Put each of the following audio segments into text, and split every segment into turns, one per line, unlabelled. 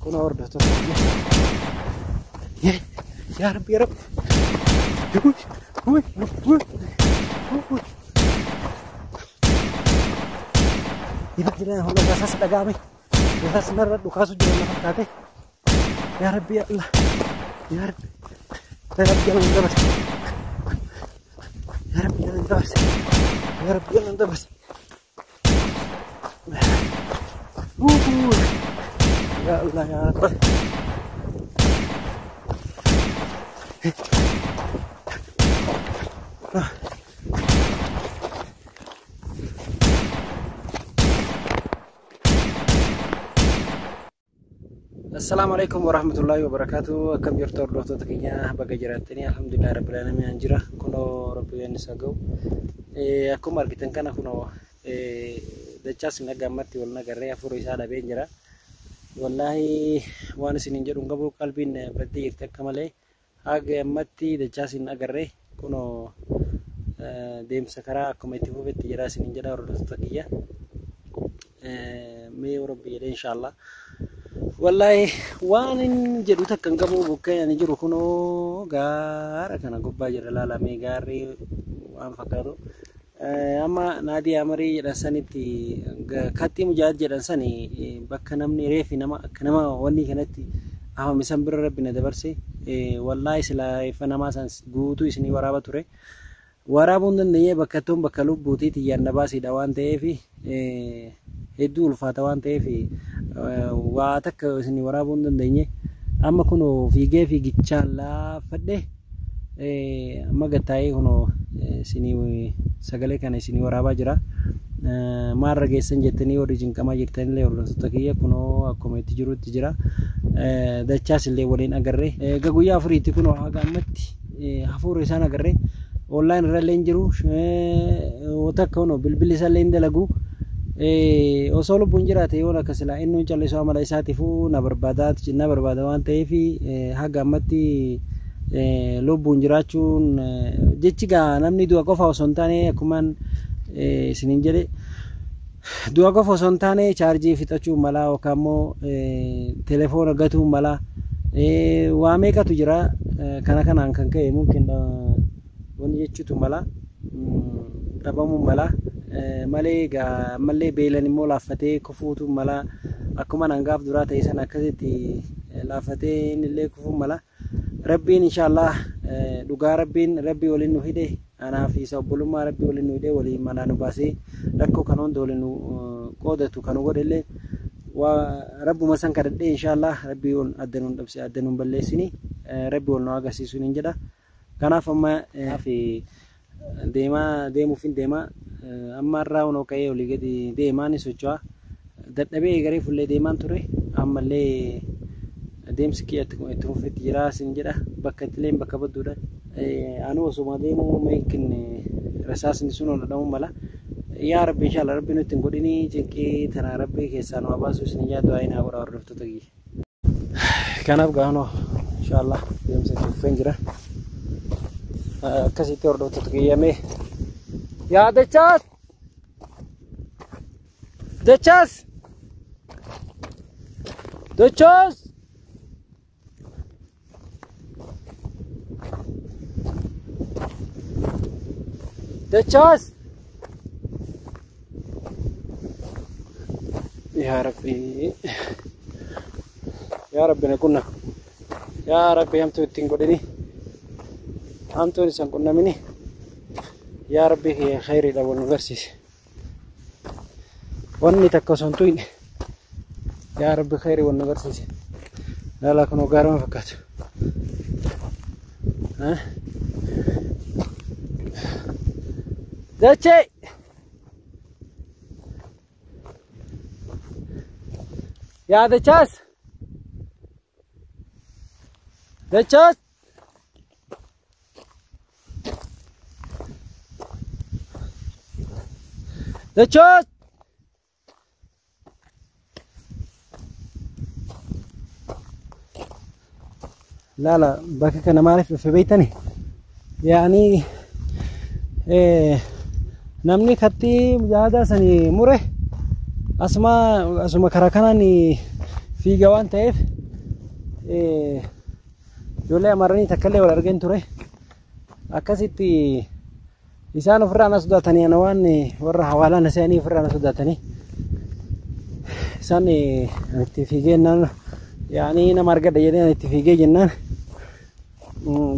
كنا ورده يا رب يا رب يبقى هون خاص دقامي خاص مرة وخاص جرنا فكاته يا رب يا الله يا رب يا رب جل ندبس يا رب جل ندبس يا رب جل ندبس يا الله يا رب السلام عليكم ورحمة الله وبركاته. كم يرتور دوتو تكينيا بجراتني الحمد لله رب العالمين أنجرا كنو ربي ينساقو أكو ماركتن كنا كنو دجاس نجامتي ولا نجاري أفوريسا على بينجرا والله وانا سننجر ونقبل قلبين بدي يرتكمله هاجي أمتي دجاس نجاري كنو ديم سكرا أكو ميتفو بتجرا سننجرا ورد تكيا مي وربي إن شاء الله والله وان جدو تكن قبو بوكا يعني جرو كنو غار كان غبا جرا لا مي غاري وان فكرو اما نادي امري جدسنتي كاتي مجاد جدسني بكنمني ريفي نما وني كنتي اما مسنبر ربنا دبرسي والله سلا فنما سنس غوتو اسني ورابا توري ورابون دنيه بكتوم بكلو بوتي تيانباسي دوان تيفي هدول فاتوان تيفي واتك سني ورابون دنيه اما كنو في جي في جتشالا فده اما غتاي كنو سني سغله كان سني ورابا جرا مار رجسن جتني اوريجين كما جرتن له ورستكيه كنو اكوميتي جرو تجرا دچاس لي ولين اغري غغويا فريتي كنو اغامتي حفور رسان اغري اونلاين رلنجرو وتكونو بلبل سلين دلغو وصلوا بنجرات يونا كسلا إنه جل سوا ملايساتي فو نبربادات جنا بربادوان تيفي حاجة متي لو بنجراتون جتشجع نمني دوا كوفا وسنتاني كمان سننجري دوا كوفا وسنتاني شارجي فتاچو ملا وكامو تلفون غتو ملا واميكا تجرا كنا أنكن كي ممكن ونجتشو ملا تبامو ملا مالي مالي بيلاني مو لافتي كفوتو ملا أكما نعرف دورات إيسان أكذتي لافتي نللي كفو ملا ربي إن شاء الله دوغا ربي ولين نهيده أنا في سبلو ما ربي ولين نهيده ولي مانا نباسي لكو كانون دولنو قودتو كانو قدلي ورب مسان كرده إن شاء الله ربي ول أدنون دبسي أدنون بلسيني ربي ول نواقسي سنين جدا كنا فما في ديمو فين ديما أما الراون أوكي ولي قدي ديماني سوتشوا دتنبي غريب ولا ديمان توري أما اللي ديم سكية تكون في تجراس إنجرا بكتلين بكبدورة أنا وسوما ديمو ما يمكن رساس نسونه لدهم ملا يا رب إن شاء الله ربي نتنقلني جنكي تنا ربي كيسان واباسو سنجا دعينا ورا ورفتو تجي كان أبغى إن شاء الله ديم سكية فنجرا كسي تورد تجي يمه يا دچاس دچاس دچاس دچاس يا ربي يا ربي نكون يا ربي هم تنقلني هم تونسان كنا مني يا ربي خير لو نغرسيس واني تكسنتوين يا ربي خير ونغرسيس لا لا كنو غارم فكات ها دچي يا دچاس دچاس دچاس لا باكك أنا ما أعرف في بيتني يعني نمني خطي مجاهدة سني مره أسمع كراكناني في جوان تيف ijoollee amaranii takkallee wal argeen ture. Akkasitti isaan ofirraa na sodaatanii ana waan warra hawaalaa na se'anii ofirraa na sodaatanii isaan itti fiigee jennaan yaani nama argadha jedhee itti fiigee jennaan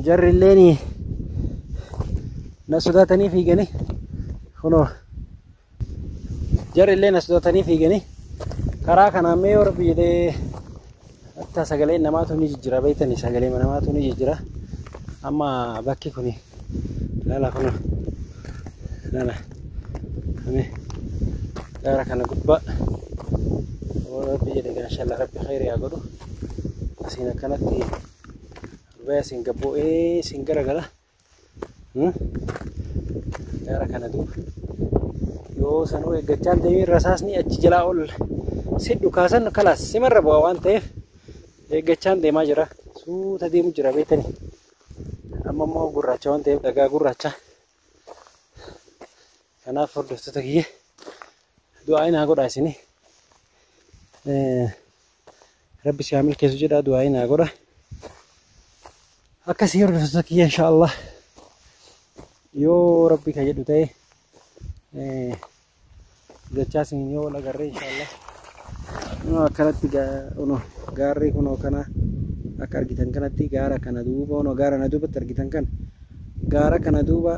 jarri illeen na sodaatanii fiiganii kunoo jarri illee na sodaatanii fiiganii karaa kanaan mee yoo rabbi jedhee hatta sagalee namaatu ni jijjira beeytanii sagalee namaatu ni jijjira amma bakki kuni laala kunoo laala kame gaara kana gubbaa rabbi jedhe gaashalla rabbi khayri yaa godhu asiin akkanatti albaya siin gabbu'ee siin garagala gaara kana duuba yoo sanuu eeggachaan deemee rasaasni achi jalaa ol sidhu kaasan kalaas simarra bu'aa waan ta'eef eeggachaan deemaa jira suuta deemu jira beektanii amma immoo gurraacha waan ta'eef dhagaa gurraacha kanaaf hordoftoota kiyya du'aa inaa godhaa isinii rabbi si haa milkeessu jedhaa du'aa inaa godha akkasii hordoftoota kiyya inshaallah yoo rabbi ka jedhu ta'e gachaa isin yoo wal agarree inshaallah akkanatti gaarri kunoo kana akka argitan kanatti gaara kana duuba onoo gaara na duubatti argitan kan gaara kana duuba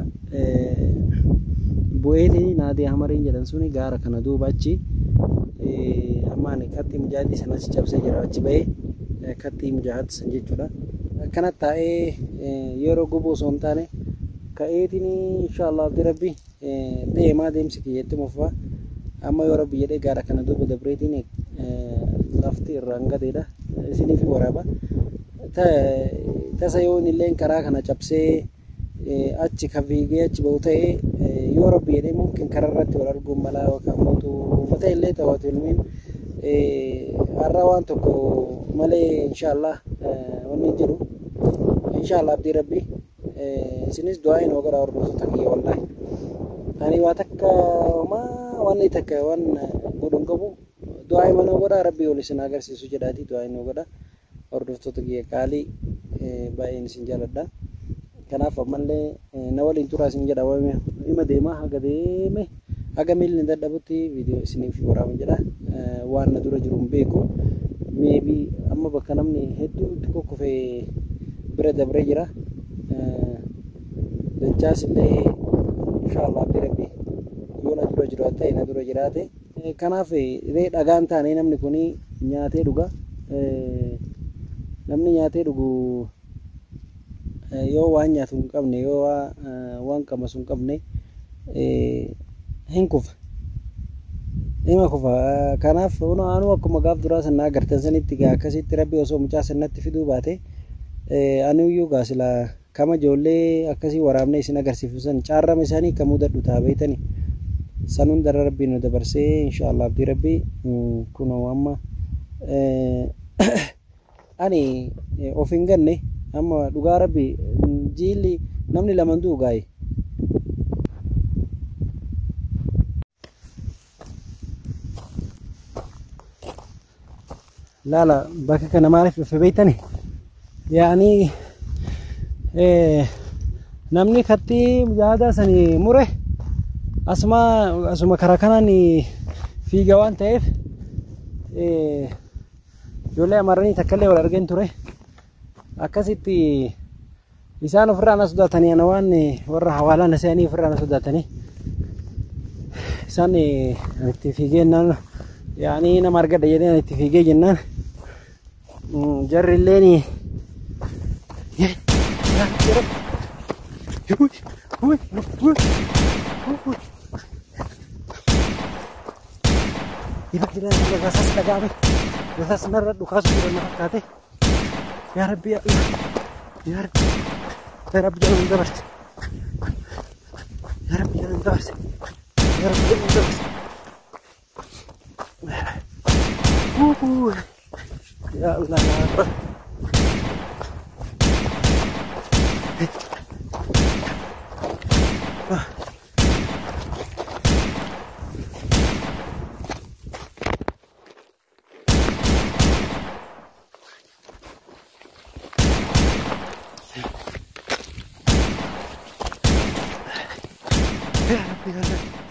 bu'eetii naadii hamariin jedhan suni gaara kana duuba achi ammaan kattii mujaahidii sanas cabsee jira achi ba'ee kattii mujaahidii san jechuudha akkanatti taa'ee yeroo gubuu osoo hin taane ka'eetiin inshaallah abdii rabbi deemaa deemsi kiyyeetti mufaa amma yoo rabbi jedhee gaara kana duuba dabreetiin lafti irraan gadeedha isiniif waraaba tasa yoo illeen karaa kana cabsee achi ka fiigee achi ba'u ta'e yoo rabbi jedhee mumkin karaa irratti wal arguun malaa yookaan mootummaa illee ta'uutu ilmiin har'a waan tokko malee inshaallah wanni jiru inshaallah abdii rabbi isinis du'aa inoo godha hordoftoota kiyya wallaahi ani waa takka wanni takka waan godhuun qabu du'aa inoo godha rabbi ol isin agarsiisu jedhaati du'aa inoo godha hordoftoota kiyya qaalii baay'een isin jaaladha kanaaf ammallee na waliin turaa isin jedha ima deemaa haga deeme haga miilli dadhabutti viidiyoo isiniif waraaban jedha waan na dura jiru hin beeku maybe amma bakka namni hedduu itti kukkufee bira dabree jira dachaas illee inshaallah abdii rabbi yoo na dura jiru ta'e na dura jiraate kanaaf ree dhagaan taanee namni kun nyaatee dhuga namni nyaatee dhugu yoo waan nyaatu hin qabne yoo waan qamasu hin qabne hin kufa ima kufa kanaaf anu akkuma gaaf duraa sanaa agartan sanitti gaa akkasitti rabbi osoo mucaa sanatti fiduu baate ani iyyuu gaa silaa kama ijoollee akkasii waraabne isin agarsiisu san caarrama isaanii akka mudadhu taa beeytanii san hundarra rabbii nu dabarsee inshaallah abdii rabbii kunoo amma ani of hin ganne amma dhugaa rabbi jiilli namni laman du'u gaayi laala bakka kana maaliif dhufe beeytani yaani namni kattii mujaahidaa sanii mure asuma karaa kanaan fiiga waan ta'eef ijoollee amaranii takkallee wal argeen ture akkasitti isaan ofirraa na sodaatanii ana waan warra hawaalaa na se'anii ofirraa na sodaatanii isaan itti fiigee jennaan yaani nama argadha jedhee itti fiigee jennaan jarri illeen rasas dhagaame rasas narra dhukaasu jira na fakkaate yaa rabbi yaa rabbi jalan dabarse yaa rabbi jalan dabarse yaa rabbi jalan dabarse ya Allah ya Allah yaa rabbi yaa rabbi.